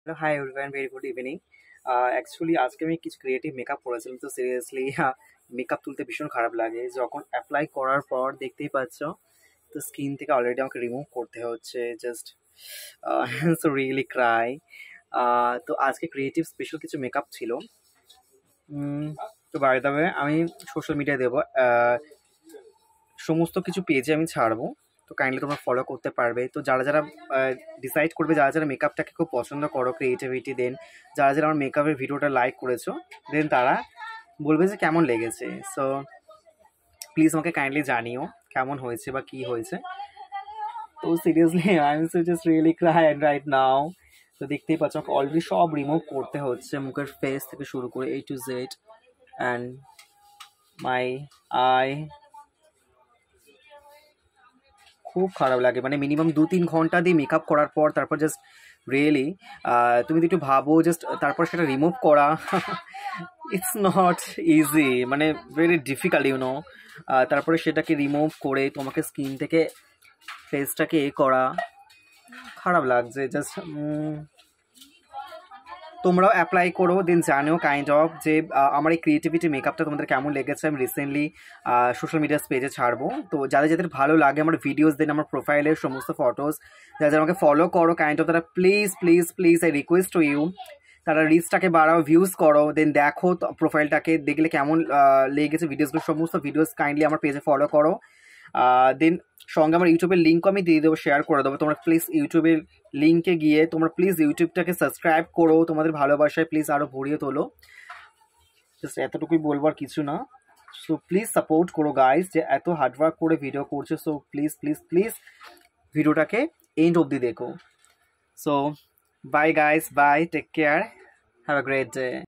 Hello, hi everyone, very good evening. Actually আজকে আমি কিছু ক্রিয়েটিভ মেকআপ করেছিলাম, তো সিরিয়াসলি মেকআপ তুলতে ভীষণ খারাপ লাগে। যখন অ্যাপ্লাই করার পর দেখতেই পাচ্ছ, তো স্কিন থেকে অলরেডি আমাকে রিমুভ করতে হচ্ছে। Just so really Cry. তো আজকে ক্রিয়েটিভ স্পেশাল কিছু মেকআপ ছিল। তো বাই দ্য ওয়ে, আমি সোশ্যাল মিডিয়ায় দেবো, সমস্ত কিছু পেজে আমি ছাড়বো। তো কাইন্ডলি তোমরা ফলো করতে পারবে। তো যারা যারা ডিসাইড করবে, যারা যারা মেকআপটাকে খুব পছন্দ করো, ক্রিয়েটিভিটি, দেন যারা যারা আমার মেকআপের ভিডিওটা লাইক করেছো, দেন তারা বলবে যে কেমন লেগেছে। সো প্লিজ আমাকে কাইন্ডলি জানিও কেমন হয়েছে বা কী হয়েছে। তো seriously I am so just really Cry right now. তো দেখতেই পাচ্ছ, আমাকে অলরেডি সব রিমুভ করতে হচ্ছে, মুখের ফেস থেকে শুরু করে A to Z and my I. খুব খারাপ লাগে, মানে মিনিমাম 2-3 ঘন্টা দিয়ে মেকআপ করার পর তারপর জাস্ট রিয়েলি তুমি যদি একটু ভাবো, জাস্ট তারপর সেটা রিমুভ করা ইটস নট ইজি, মানে ভেরি ডিফিকাল্ট ইউনো। তারপরে সেটাকে রিমুভ করে তোমাকে স্কিন থেকে ফেসটাকে করা, খারাপ লাগছে জাস্ট। তোমরাও অ্যাপ্লাই করো, দেন জানো কাইন্ড অফ যে আমার এই ক্রিয়েটিভিটি মেকআপটা তোমাদের কেমন লেগেছে। আমি রিসেন্টলি সোশ্যাল মিডিয়া পেজে ছাড়বো। তো যাদের যাদের ভালো লাগে আমার ভিডিওস, দেন আমার প্রোফাইলের সমস্ত ফটোস, যারা যারা আমাকে ফলো করো কাইন্ড অফ, তারা please please please I request to you, তারা রিচটাকে বাড়াও, ভিউজ করো, দেন দেখো প্রোফাইলটাকে, দেখলে কেমন লেগেছে ভিডিওসগুলো, সমস্ত ভিডিওস কাইন্ডলি আমার পেজে ফলো করো। দেন সঙ্গে আমার ইউটিউবের লিঙ্কও আমি দিয়ে দেবো, শেয়ার করে দেবো। তোমরা প্লিজ ইউটিউবের লিঙ্কে গিয়ে তোমরা প্লিজ ইউটিউবটাকে সাবস্ক্রাইব করো, তোমাদের ভালোবাসায় প্লিজ আরও ভরিয়ে তোলো। জাস্ট এতটুকুই বলবো, আর কিছু না। সো প্লিজ সাপোর্ট করো গাইজ, যে এত হার্ডওয়ার্ক করে ভিডিও করছে। সো প্লিজ প্লিজ প্লিজ ভিডিওটাকে এন্ড অবধি দেখো। So bye guys, bye, take care, have a great day.